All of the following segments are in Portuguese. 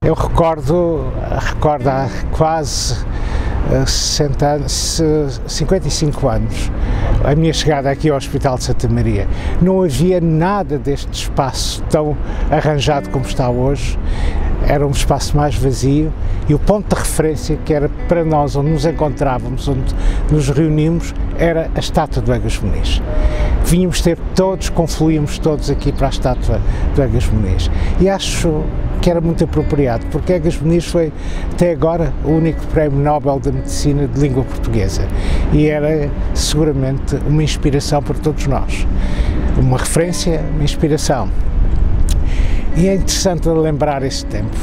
Eu recordo há quase 55 anos, a minha chegada aqui ao Hospital de Santa Maria. Não havia nada deste espaço tão arranjado como está hoje. Era um espaço mais vazio e o ponto de referência que era para nós, onde nos encontrávamos, onde nos reunimos, era a estátua do Egas Muniz. Vínhamos ter todos, confluímos todos aqui para a estátua do Egas Muniz. E acho que era muito apropriado, porque Egas Muniz foi, até agora, o único Prémio Nobel da Medicina de língua portuguesa. E era, seguramente, uma inspiração para todos nós. Uma referência, uma inspiração. E é interessante lembrar esse tempo,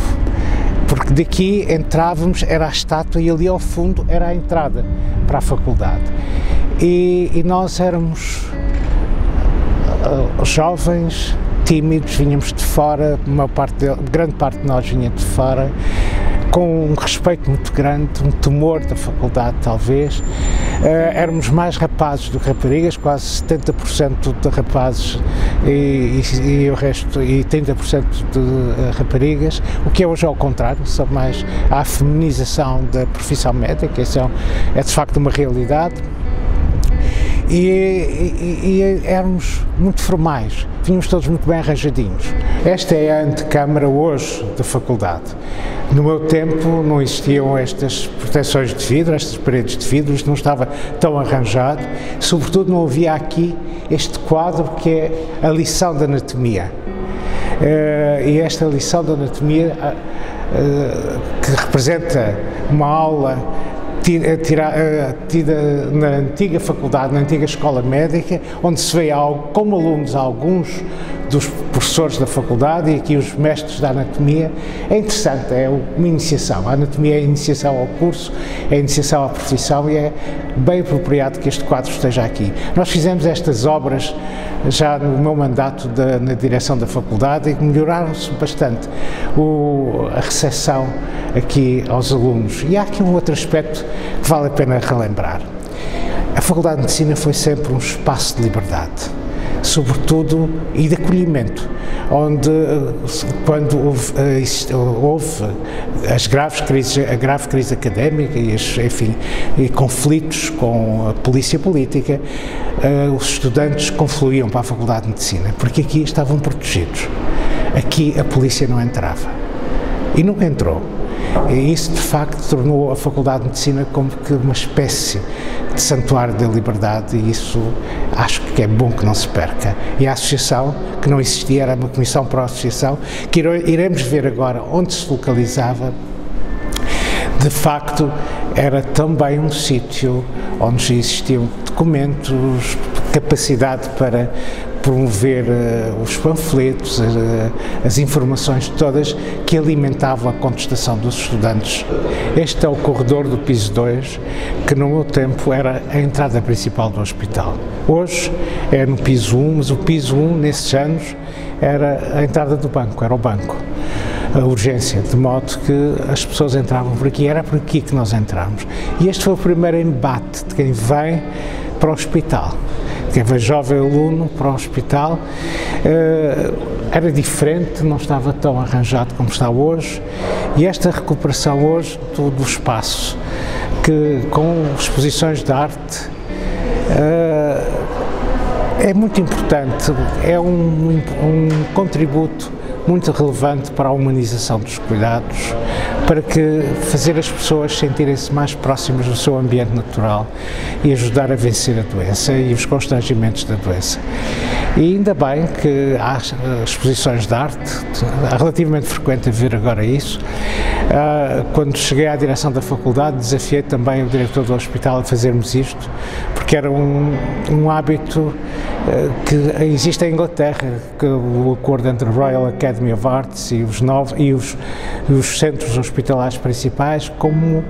porque daqui entrávamos, era a estátua, e ali ao fundo era a entrada para a faculdade. E nós éramos jovens, tímidos, vinhamos de fora, grande parte de nós vinha de fora, com um respeito muito grande, um temor da faculdade talvez. Éramos mais rapazes do que raparigas, quase 70% de rapazes e o resto, e 30% de raparigas, o que é hoje ao contrário, só mais a feminização da profissão médica, isso é de facto uma realidade. E éramos muito formais, vínhamos todos muito bem arranjadinhos. Esta é a antecâmara hoje da faculdade. No meu tempo não existiam estas proteções de vidro, estas paredes de vidro, isto não estava tão arranjado, sobretudo não havia aqui este quadro que é a lição de anatomia. E esta lição de anatomia que representa uma aula tida na antiga faculdade, na antiga escola médica, onde se vê como alunos alguns dos professores da faculdade e aqui os mestres da anatomia. É interessante, é uma iniciação. A anatomia é a iniciação ao curso, é a iniciação à profissão e é bem apropriado que este quadro esteja aqui. Nós fizemos estas obras já no meu mandato na direção da faculdade e melhoraram-se bastante a recepção aqui aos alunos. E há aqui um outro aspecto que vale a pena relembrar. A Faculdade de Medicina foi sempre um espaço de liberdade, sobretudo, e de acolhimento, onde, quando houve a grave crise académica e conflitos com a polícia política, os estudantes confluíam para a Faculdade de Medicina, porque aqui estavam protegidos. Aqui a polícia não entrava. E nunca entrou. E isso, de facto, tornou a Faculdade de Medicina como que uma espécie de santuário da liberdade, e isso acho que é bom que não se perca. E a associação, que não existia, era uma comissão para a associação, que iremos ver agora onde se localizava, de facto, era também um sítio onde existiam documentos, capacidade para promover os panfletos, as informações todas que alimentavam a contestação dos estudantes. Este é o corredor do piso 2, que no meu tempo era a entrada principal do hospital. Hoje é no piso 1, mas o piso 1, nesses anos, era a entrada do banco, era o banco, a urgência, de modo que as pessoas entravam por aqui, era por aqui que nós entramos. E este foi o primeiro embate de quem vem para o hospital. Quem veio jovem aluno para o hospital, era diferente, não estava tão arranjado como está hoje, e esta recuperação hoje do espaço, que com exposições de arte, é muito importante, é um contributo muito relevante para a humanização dos cuidados, para fazer as pessoas sentirem-se mais próximas do seu ambiente natural e ajudar a vencer a doença e os constrangimentos da doença. E ainda bem que há exposições de arte, é relativamente frequente a ver agora isso. Quando cheguei à direção da faculdade, desafiei também o diretor do hospital a fazermos isto, porque era um hábito que existe em Inglaterra, que o acordo entre a Royal Academy of Arts e os centros hospitalares principais, como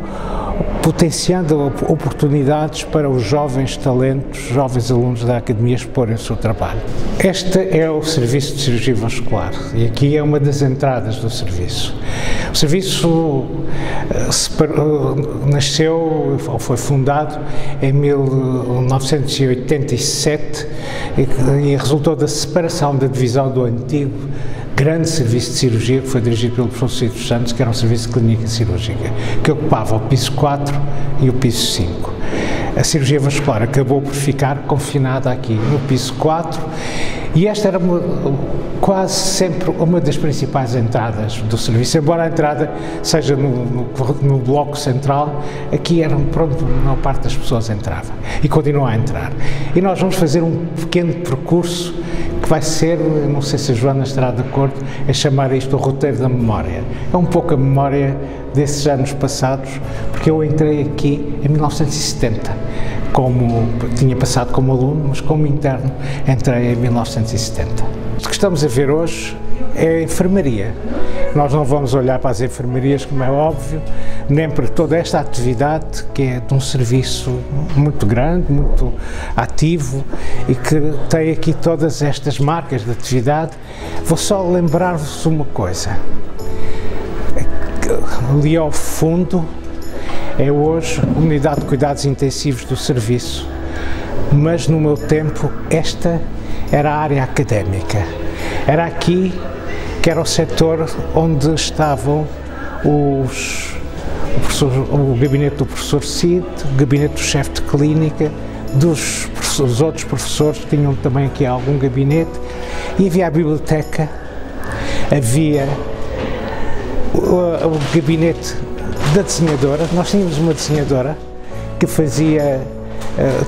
potenciando oportunidades para os jovens talentos, jovens alunos da academia exporem o seu trabalho. Este é o Serviço de Cirurgia Vascular e aqui é uma das entradas do serviço. O serviço nasceu, ou foi fundado em 1987 e resultou da separação da divisão do antigo grande serviço de cirurgia que foi dirigido pelo professor Cid dos Santos, que era um serviço de clínica cirúrgica, que ocupava o piso 4 e o piso 5. A cirurgia vascular acabou por ficar confinada aqui no piso 4 e esta era quase sempre uma das principais entradas do serviço, embora a entrada seja no bloco central, aqui era por onde a maior parte das pessoas entrava e continua a entrar. E nós vamos fazer um pequeno percurso que vai ser, não sei se a Joana estará de acordo, é chamar isto o roteiro da memória. É um pouco a memória desses anos passados, porque eu entrei aqui em 1970, tinha passado como aluno, mas como interno entrei em 1970. O que estamos a ver hoje é a enfermaria. Nós não vamos olhar para as enfermarias, como é óbvio, nem para toda esta atividade que é de um serviço muito grande, muito ativo e que tem aqui todas estas marcas de atividade. Vou só lembrar-vos uma coisa. Ali ao fundo é hoje a Unidade de Cuidados Intensivos do Serviço, mas no meu tempo esta era a área académica. Era aqui que era o setor onde estavam o gabinete do professor Cid, o gabinete do chefe de clínica, dos outros professores que tinham também aqui algum gabinete, e havia a biblioteca, havia o gabinete da desenhadora. Nós tínhamos uma desenhadora que fazia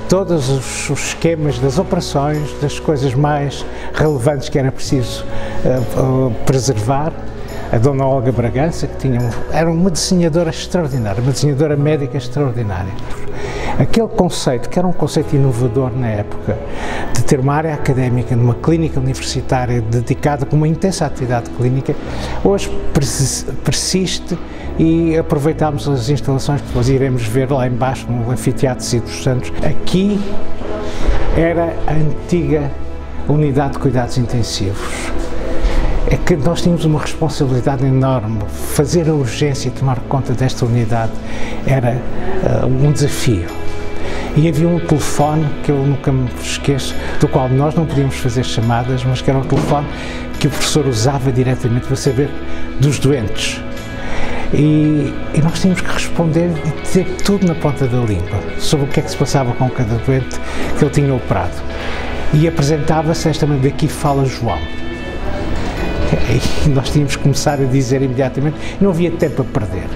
todos os esquemas das operações, das coisas mais relevantes que era preciso preservar, a Dona Olga Bragança, que era uma desenhadora extraordinária, uma desenhadora médica extraordinária. Aquele conceito, que era um conceito inovador na época, de ter uma área académica numa clínica universitária dedicada com uma intensa atividade clínica, hoje persiste e aproveitamos as instalações que depois iremos ver lá embaixo no Anfiteatro Cid dos Santos. Aqui era a antiga Unidade de Cuidados Intensivos. É que nós tínhamos uma responsabilidade enorme. Fazer a urgência e tomar conta desta unidade era um desafio. E havia um telefone que eu nunca me esqueço, do qual nós não podíamos fazer chamadas, mas que era um telefone que o professor usava diretamente para saber dos doentes. E nós tínhamos que responder e dizer tudo na ponta da língua sobre o que é que se passava com cada doente que ele tinha operado. E apresentava-se esta maneira: daqui fala João. E nós tínhamos que começar a dizer imediatamente, não havia tempo a perder.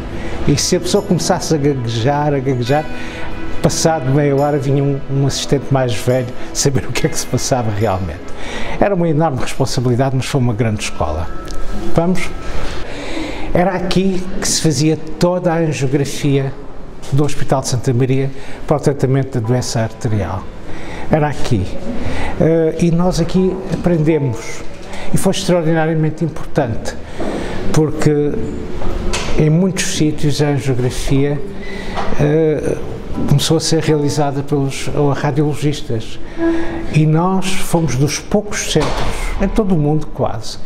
E se a pessoa começasse a gaguejar, passado meia hora vinha um assistente mais velho saber o que é que se passava realmente. Era uma enorme responsabilidade, mas foi uma grande escola. Vamos? Era aqui que se fazia toda a angiografia do Hospital de Santa Maria para o tratamento da doença arterial. Era aqui. E nós aqui aprendemos. E foi extraordinariamente importante, porque em muitos sítios a angiografia começou a ser realizada pelos radiologistas e nós fomos dos poucos centros, em todo o mundo quase,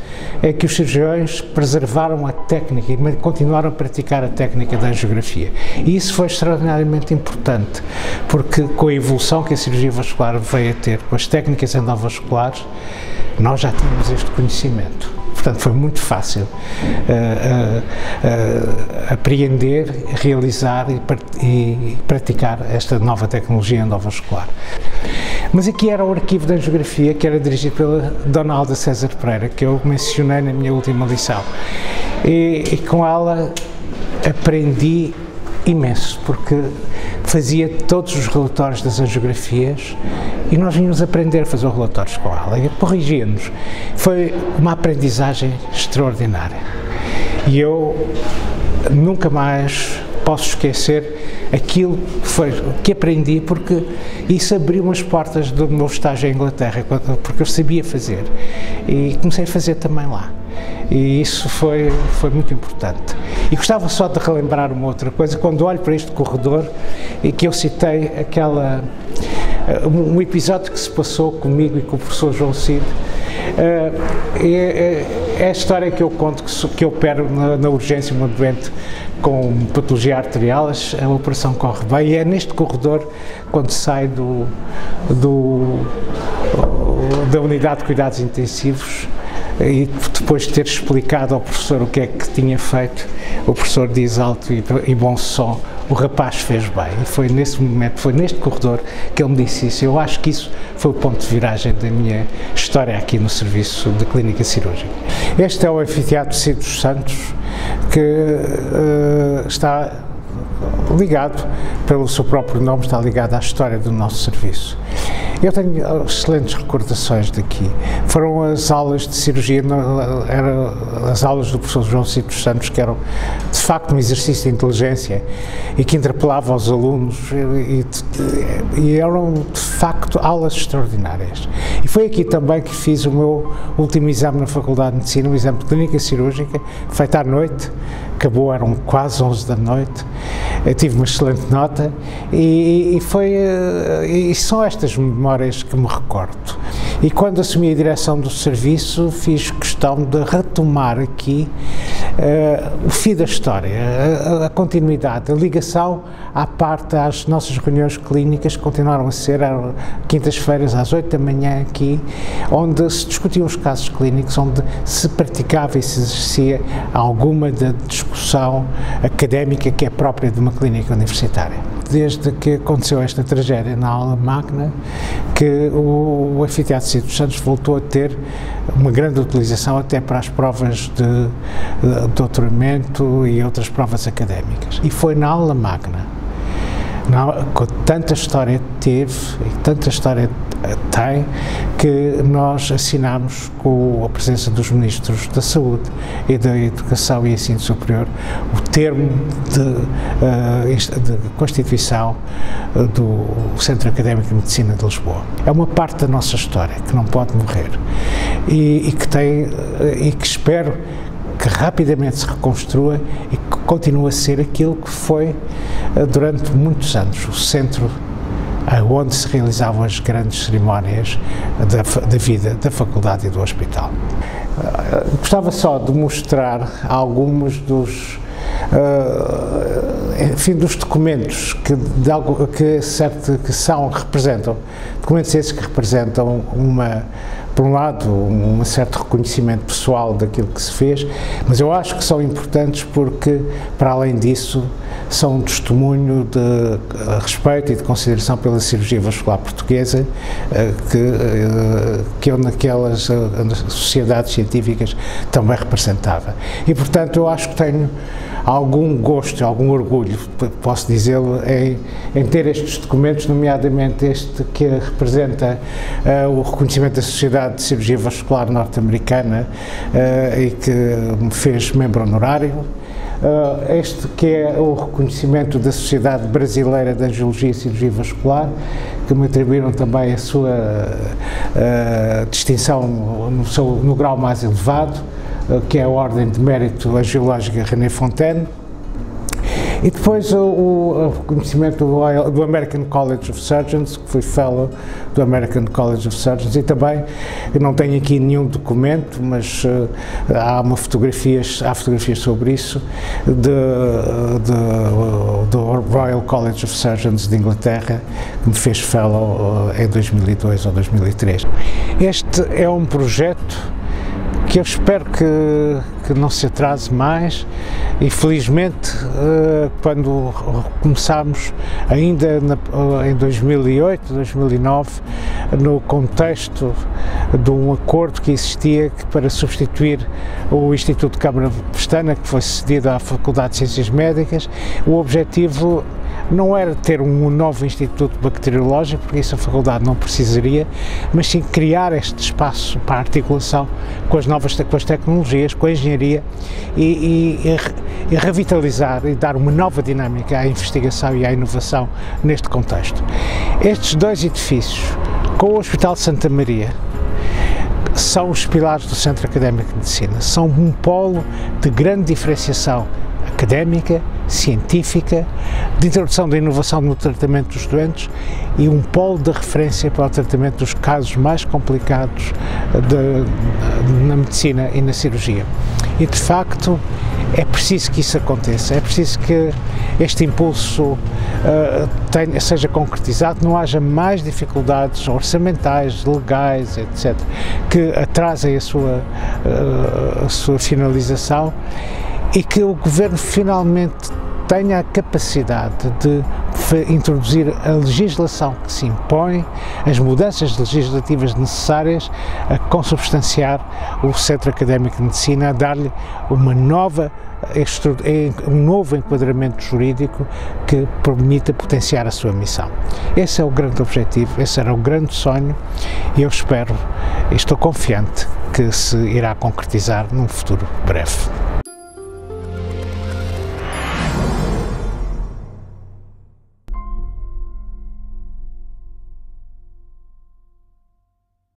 é que os cirurgiões preservaram a técnica e continuaram a praticar a técnica da angiografia. E isso foi extraordinariamente importante, porque com a evolução que a cirurgia vascular veio a ter, com as técnicas endovasculares, nós já tínhamos este conhecimento. Portanto, foi muito fácil apreender, realizar e praticar esta nova tecnologia endovascular. Mas aqui era o arquivo da angiografia, que era dirigido pela Dona Alda César Pereira, que eu mencionei na minha última lição. E com ela aprendi imenso, porque fazia todos os relatórios das angiografias e nós vínhamos aprender a fazer os relatórios com ela e corrigia-nos. Foi uma aprendizagem extraordinária e eu nunca mais posso esquecer aquilo que aprendi, porque isso abriu as portas do meu estágio em Inglaterra, porque eu sabia fazer e comecei a fazer também lá. E isso foi muito importante. E gostava só de relembrar uma outra coisa, quando olho para este corredor, e que eu citei um episódio que se passou comigo e com o professor João Cid, é a história que eu conto, que eu opero na urgência uma doente com patologia arterial, a operação corre bem, e é neste corredor, quando sai da unidade de cuidados intensivos, e depois de ter explicado ao professor o que é que tinha feito, o professor diz alto e bom som: o rapaz fez bem. E foi nesse momento, foi neste corredor que ele me disse isso. Eu acho que isso foi o ponto de viragem da minha história aqui no Serviço de Clínica Cirúrgica. Este é o Anfiteatro Cid dos Santos, que está ligado, pelo seu próprio nome, está ligado à história do nosso serviço. Eu tenho excelentes recordações daqui. Foram as aulas de cirurgia, eram as aulas do professor João Cid dos Santos, que eram de facto um exercício de inteligência e que interpelavam os alunos e eram de facto aulas extraordinárias. E foi aqui também que fiz o meu último exame na Faculdade de Medicina, um exame de Clínica Cirúrgica, feito à noite. Acabou, eram quase 11 da noite, eu tive uma excelente nota e são estas memórias que me recordo. E quando assumi a direção do serviço, fiz questão de retomar aqui o fio da história, a continuidade, a ligação à parte às nossas reuniões clínicas, que continuaram a ser quintas-feiras às 8 da manhã aqui, onde se discutiam os casos clínicos, onde se praticava e se exercia alguma da discussão académica que é própria de uma clínica universitária. Desde que aconteceu esta tragédia na aula magna, que o Anfiteatro Cid dos Santos voltou a ter uma grande utilização até para as provas de doutoramento e outras provas académicas. E foi na aula magna, com tanta história teve e tanta história tem, que nós assinámos, com a presença dos Ministros da Saúde e da Educação e Ensino Superior, o termo de constituição do Centro Académico de Medicina de Lisboa. É uma parte da nossa história que não pode morrer e que espero que rapidamente se reconstrua e que continue a ser aquilo que foi durante muitos anos o centro onde se realizavam as grandes cerimónias da vida da faculdade e do hospital. Gostava só de mostrar alguns dos documentos representam, documentos esses que representam por um lado, um certo reconhecimento pessoal daquilo que se fez, mas eu acho que são importantes porque, para além disso, são um testemunho de respeito e de consideração pela cirurgia vascular portuguesa que eu naquelas sociedades científicas também representava. E, portanto, eu acho que tenho algum gosto, algum orgulho, posso dizê-lo, em ter estes documentos, nomeadamente este que representa o reconhecimento da Sociedade de Cirurgia Vascular Norte-Americana e que me fez membro honorário. Este que é o reconhecimento da Sociedade Brasileira de Angiologia e Cirurgia Vascular, que me atribuíram também a sua distinção no grau mais elevado, que é a Ordem de Mérito Angiológica René Fontaine. E depois o reconhecimento do American College of Surgeons, que fui Fellow do American College of Surgeons, e também, eu não tenho aqui nenhum documento, mas há fotografias sobre isso, do Royal College of Surgeons de Inglaterra, que me fez Fellow em 2002 ou 2003. Este é um projeto que eu espero que não se atrase mais e, felizmente, quando começámos ainda em 2008, 2009, no contexto de um acordo que existia para substituir o Instituto de Câmara Pestana, que foi cedido à Faculdade de Ciências Médicas, o objetivo não era ter um novo instituto bacteriológico, porque isso a faculdade não precisaria, mas sim criar este espaço para a articulação com as tecnologias, com a engenharia e revitalizar e dar uma nova dinâmica à investigação e à inovação neste contexto. Estes dois edifícios, com o Hospital de Santa Maria, são os pilares do Centro Académico de Medicina, são um polo de grande diferenciação académica, científica, de introdução da inovação no tratamento dos doentes e um polo de referência para o tratamento dos casos mais complicados na medicina e na cirurgia. E, de facto, é preciso que isso aconteça, é preciso que este impulso seja concretizado, não haja mais dificuldades orçamentais, legais, etc., que atrasem a sua finalização e que o Governo finalmente tenha a capacidade de introduzir a legislação que se impõe, as mudanças legislativas necessárias a consubstanciar o Centro Académico de Medicina, a dar-lhe um novo enquadramento jurídico que permita potenciar a sua missão. Esse é o grande objetivo, esse era o grande sonho e eu espero, estou confiante que se irá concretizar num futuro breve.